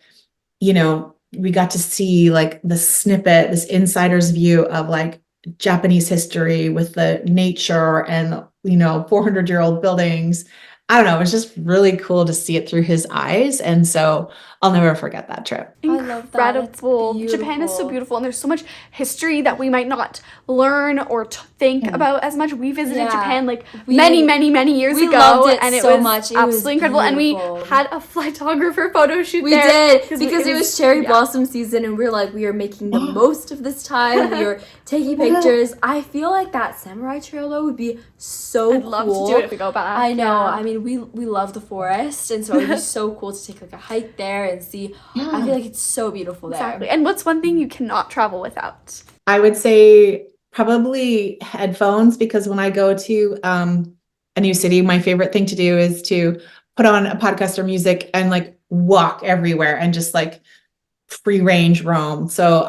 [SPEAKER 2] you know, we got to see like the snippet, this insider's view of like Japanese history with the nature and, you know, 400-year-old buildings. I don't know. It was just really cool to see it through his eyes. And so I'll never forget that trip.
[SPEAKER 3] I love that. That's
[SPEAKER 1] Incredible.
[SPEAKER 3] beautiful.
[SPEAKER 1] Japan is so beautiful, and there's so much history that we might not learn or think about as much. We visited
[SPEAKER 3] Yeah.
[SPEAKER 1] Japan like
[SPEAKER 3] We-
[SPEAKER 1] many years
[SPEAKER 3] we
[SPEAKER 1] ago,
[SPEAKER 3] loved it
[SPEAKER 1] and it
[SPEAKER 3] so
[SPEAKER 1] was
[SPEAKER 3] much. It was
[SPEAKER 1] absolutely incredible. And we
[SPEAKER 3] beautiful.
[SPEAKER 1] had a Flytographer photo shoot
[SPEAKER 3] We
[SPEAKER 1] there
[SPEAKER 3] did, because it was cherry blossom season, and we are making the most of this time. We were taking pictures. I feel like that samurai trail though would be so
[SPEAKER 1] I'd love
[SPEAKER 3] cool.
[SPEAKER 1] to do it if we go back.
[SPEAKER 3] I know.
[SPEAKER 1] Yeah.
[SPEAKER 3] I mean, we love the forest, and so it would be so cool to take like a hike there and see. I feel like it's so beautiful there.
[SPEAKER 1] Exactly. And what's one thing you cannot travel without?
[SPEAKER 2] I would say probably headphones, because when I go to a new city, my favorite thing to do is to put on a podcast or music and like walk everywhere and just like free range roam. So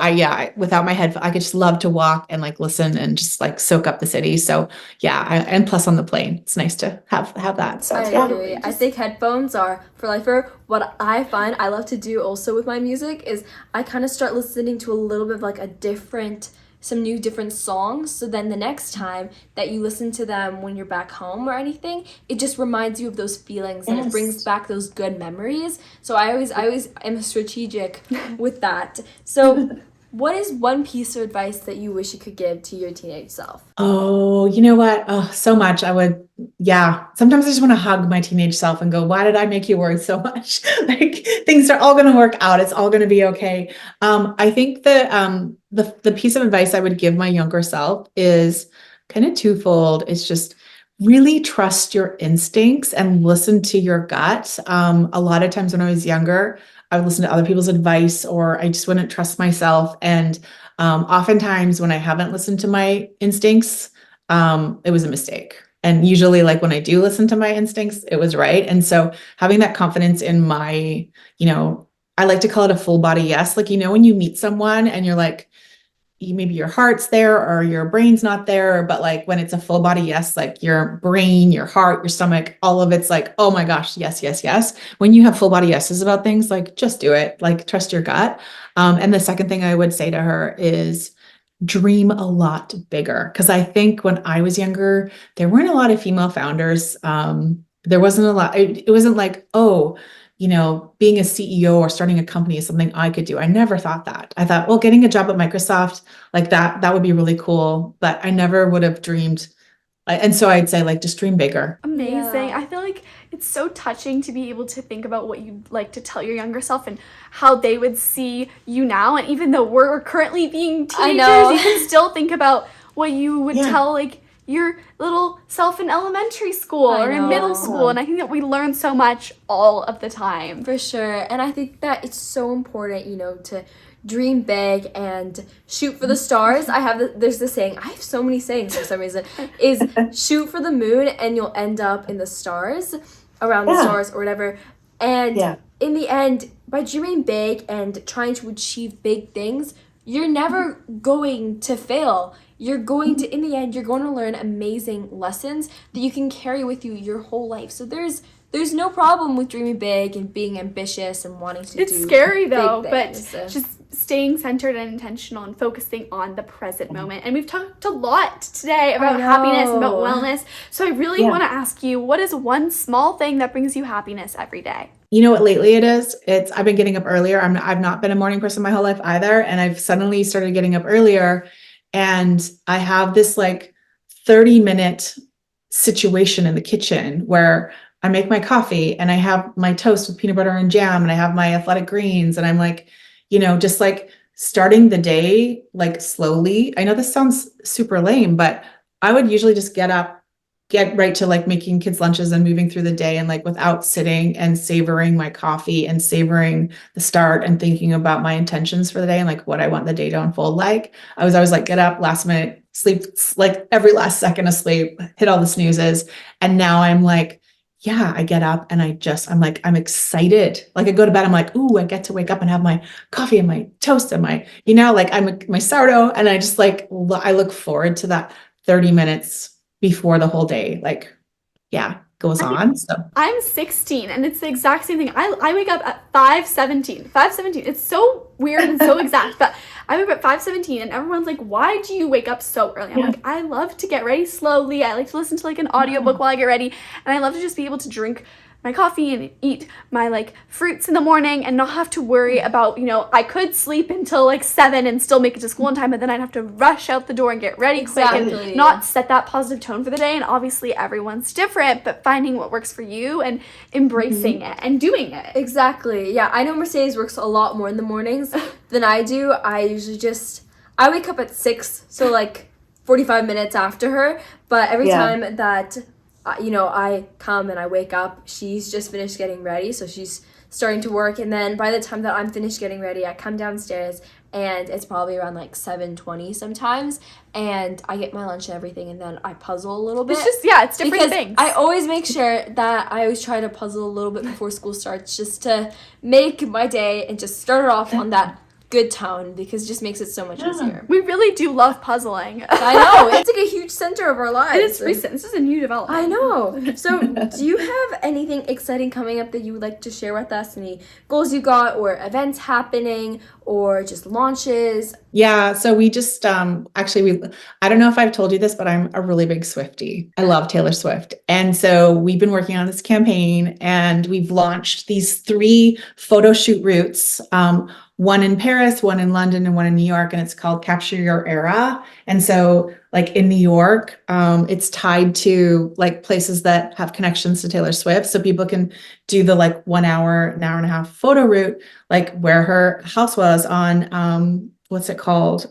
[SPEAKER 2] without my headphones, I could just love to walk and like listen and just like soak up the city. So and plus on the plane, it's nice to have that. So
[SPEAKER 3] I agree. I think headphones are for lifer. What I find I love to do also with my music is I kind of start listening to a little bit of like some new different songs, so then the next time that you listen to them when you're back home or anything, it just reminds you of those feelings and it brings back those good memories. So I always am strategic with that. So what is one piece of advice that you wish you could give to your teenage self?
[SPEAKER 2] Oh, you know what? Oh, so much. Sometimes I just want to hug my teenage self and go, why did I make you worry so much? Like things are all going to work out. It's all going to be okay. I think that the piece of advice I would give my younger self is kind of twofold. It's just really trust your instincts and listen to your gut. A lot of times when I was younger, I would listen to other people's advice, or I just wouldn't trust myself. And oftentimes when I haven't listened to my instincts, it was a mistake. And usually like when I do listen to my instincts, it was right. And so having that confidence in my, I like to call it a full body yes. Like, when you meet someone and you're like, maybe your heart's there or your brain's not there, but like when it's a full body yes, like your brain, your heart, your stomach, all of it's like, oh my gosh, yes, yes, yes. When you have full body yeses about things, like just do it, like trust your gut. And the second thing I would say to her is dream a lot bigger. Because I think when I was younger, there weren't a lot of female founders. There wasn't a lot. It wasn't like, oh, being a CEO or starting a company is something I could do. I never thought that. I thought, well, getting a job at Microsoft, like that would be really cool. But I never would have dreamed. And so I'd say like, just dream bigger.
[SPEAKER 1] Amazing.
[SPEAKER 3] Yeah.
[SPEAKER 1] I feel like it's so touching to be able to think about what you'd like to tell your younger self and how they would see you now. And even though we're currently being teenagers, you can still think about what you would tell like your little self in elementary school or in middle school. And I think that we learn so much all of the time.
[SPEAKER 3] For sure. And I think that it's so important, to dream big and shoot for the stars. There's this saying, I have so many sayings for some reason, is shoot for the moon and you'll end up in the stars, around the stars or whatever. And in the end, by dreaming big and trying to achieve big things, you're never going to fail. You're going to, in the end, you're going to learn amazing lessons that you can carry with you your whole life. So there's no problem with dreaming big and being ambitious and wanting to
[SPEAKER 1] It's
[SPEAKER 3] do
[SPEAKER 1] scary though,
[SPEAKER 3] big
[SPEAKER 1] but
[SPEAKER 3] things.
[SPEAKER 1] just staying centered and intentional and focusing on the present moment. And we've talked a lot today about happiness and about wellness. So I really want to ask you, what is one small thing that brings you happiness every day?
[SPEAKER 2] You know what lately it is? I've been getting up earlier. I've not been a morning person my whole life either. And I've suddenly started getting up earlier, and I have this like 30-minute situation in the kitchen where I make my coffee and I have my toast with peanut butter and jam and I have my athletic greens. And I'm like, just like starting the day, like slowly. I know this sounds super lame, but I would usually just get up, get right to like making kids lunches and moving through the day, and like without sitting and savoring my coffee and savoring the start and thinking about my intentions for the day and like what I want the day to unfold like. I was always like, get up, last minute, sleep, like every last second of sleep, hit all the snoozes. And now I'm like, I get up and I'm like, I'm excited. Like I go to bed, I'm like, ooh, I get to wake up and have my coffee and my toast and my, like my sourdough. And I just like, I look forward to that 30 minutes before the whole day, like, goes on. So
[SPEAKER 1] I'm 16 and it's the exact same thing. I wake up at 5:17. 5:17. It's so weird and so exact, but I wake up at 5:17 and everyone's like, why do you wake up so early? I'm like, I love to get ready slowly. I like to listen to like an audiobook while I get ready, and I love to just be able to drink my coffee and eat my like fruits in the morning and not have to worry about, I could sleep until like 7 and still make it to school in time, but then I'd have to rush out the door and get ready quick and not set that positive tone for the day. And obviously everyone's different, but finding what works for you and embracing it and doing it.
[SPEAKER 3] Exactly. Yeah, I know Mercedes works a lot more in the mornings than I do. I usually I wake up at 6, so like 45 minutes after her, but every time that I come and I wake up, she's just finished getting ready, so she's starting to work, and then by the time that I'm finished getting ready, I come downstairs and it's probably around like 7:20 sometimes, and I get my lunch and everything, and then I puzzle a little bit.
[SPEAKER 1] It's just, yeah, it's different
[SPEAKER 3] because
[SPEAKER 1] things.
[SPEAKER 3] I always make sure that I always try to puzzle a little bit before school starts, just to make my day and just start it off on that good tone, because it just makes it so much easier.
[SPEAKER 1] We really do love puzzling.
[SPEAKER 3] I know, it's like a huge center of our lives.
[SPEAKER 1] It is recent. This is a new development.
[SPEAKER 3] I know. So do you have anything exciting coming up that you would like to share with us? Any goals you got, or events happening, or just launches?
[SPEAKER 2] Yeah, so we just actually I don't know if I've told you this, but I'm a really big Swiftie. I love Taylor Swift. And so we've been working on this campaign, and we've launched these 3 photo shoot routes, one in Paris, one in London, and one in New York, and it's called Capture Your Era. And so like in New York, it's tied to like places that have connections to Taylor Swift. So people can do the like 1 hour, an hour and a half photo route, like where her house was on, what's it called?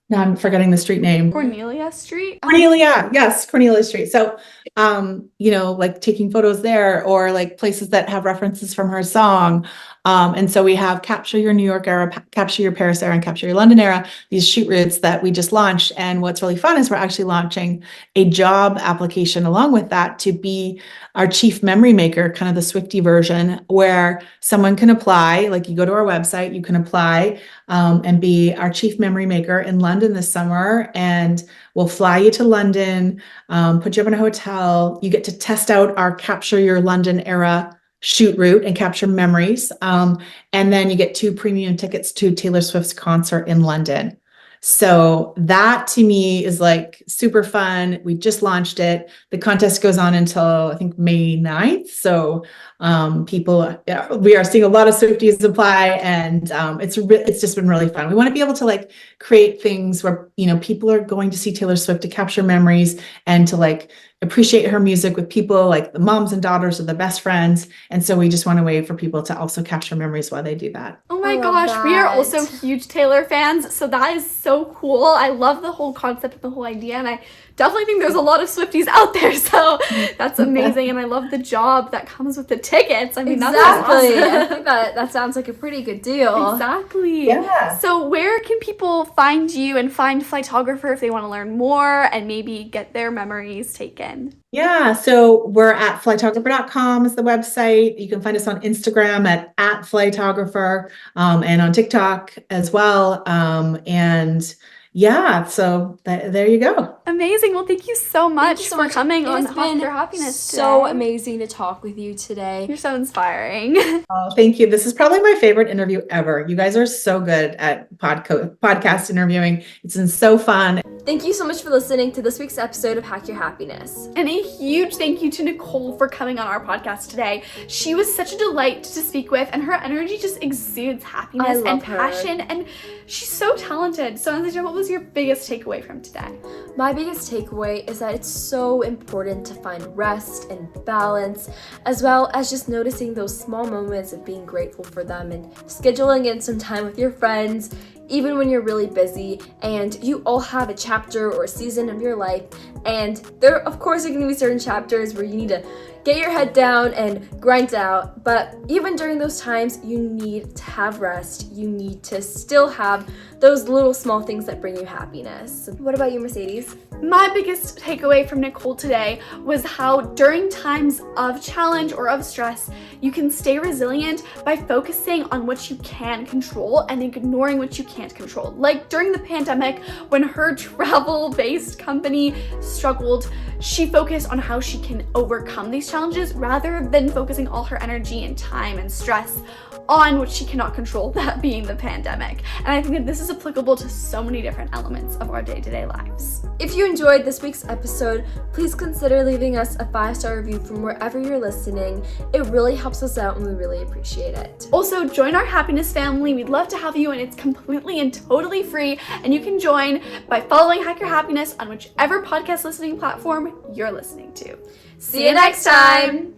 [SPEAKER 2] Now I'm forgetting the street name.
[SPEAKER 1] Cornelia Street?
[SPEAKER 2] Cornelia, yes, Cornelia Street. So, like taking photos there, or like places that have references from her song. And so we have Capture Your New York Era, Capture Your Paris Era, and Capture Your London Era, these shoot routes that we just launched. And what's really fun is we're actually launching a job application along with that to be our chief memory maker, kind of the Swiftie version, where someone can apply, like you go to our website, you can apply and be our chief memory maker in London this summer. And we'll fly you to London, put you up in a hotel. You get to test out our Capture Your London Era shoot route and capture memories. And then you get 2 premium tickets to Taylor Swift's concert in London. So that to me is like super fun. We just launched it. The contest goes on until I think May 9th. So we are seeing a lot of Swifties apply, and it's just been really fun. We want to be able to like create things where, people are going to see Taylor Swift to capture memories and to like appreciate her music with people, like the moms and daughters are the best friends. And so we just want a way for people to also capture memories while they do that.
[SPEAKER 1] Oh my gosh, we are also huge Taylor fans, so that is so cool. I love the whole concept of the whole idea, and I definitely think there's a lot of Swifties out there, so that's amazing. And I love the job that comes with the tickets. I mean,
[SPEAKER 3] exactly.
[SPEAKER 1] That's awesome.
[SPEAKER 3] I think that sounds like a pretty good deal.
[SPEAKER 1] Exactly.
[SPEAKER 2] Yeah.
[SPEAKER 1] So where can people find you and find Flytographer if they want to learn more and maybe get their memories taken?
[SPEAKER 2] Yeah, so we're at flytographer.com is the website. You can find us on Instagram at @flytographer, and on TikTok as well. And yeah, so there you go.
[SPEAKER 1] Amazing. Well, thank you so much
[SPEAKER 3] so
[SPEAKER 1] for
[SPEAKER 3] much.
[SPEAKER 1] coming on
[SPEAKER 3] It's
[SPEAKER 1] Hack
[SPEAKER 3] been
[SPEAKER 1] Your Happiness
[SPEAKER 3] so
[SPEAKER 1] today.
[SPEAKER 3] amazing to talk with you today.
[SPEAKER 1] You're so inspiring.
[SPEAKER 2] Oh, thank you. This is probably my favorite interview ever. You guys are so good at podcast interviewing. It's been so fun.
[SPEAKER 3] Thank you so much for listening to this week's episode of Hack Your Happiness.
[SPEAKER 1] And a huge thank you to Nicole for coming on our podcast today. She was such a delight to speak with, and her energy just exudes happiness and passion, and she's so talented. So Anastasia, what was your biggest takeaway from today?
[SPEAKER 3] My biggest takeaway is that it's so important to find rest and balance, as well as just noticing those small moments of being grateful for them and scheduling in some time with your friends, even when you're really busy and you all have a chapter or a season of your life. And there, of course, are going to be certain chapters where you need to get your head down and grind out. But even during those times, you need to have rest. You need to still have those little small things that bring you happiness. What about you, Mercedes?
[SPEAKER 1] My biggest takeaway from Nicole today was how during times of challenge or of stress, you can stay resilient by focusing on what you can control and ignoring what you can't control. Like during the pandemic, when her travel-based company struggled, she focused on how she can overcome these challenges rather than focusing all her energy and time and stress on what she cannot control, that being the pandemic. And I think that this is applicable to so many different elements of our day-to-day lives.
[SPEAKER 3] If you enjoyed this week's episode, please consider leaving us a 5-star review from wherever you're listening. It really helps us out and we really appreciate it.
[SPEAKER 1] Also, join our happiness family. We'd love to have you, and it's completely and totally free. And you can join by following Hack Your Happiness on whichever podcast listening platform you're listening to. See you next time!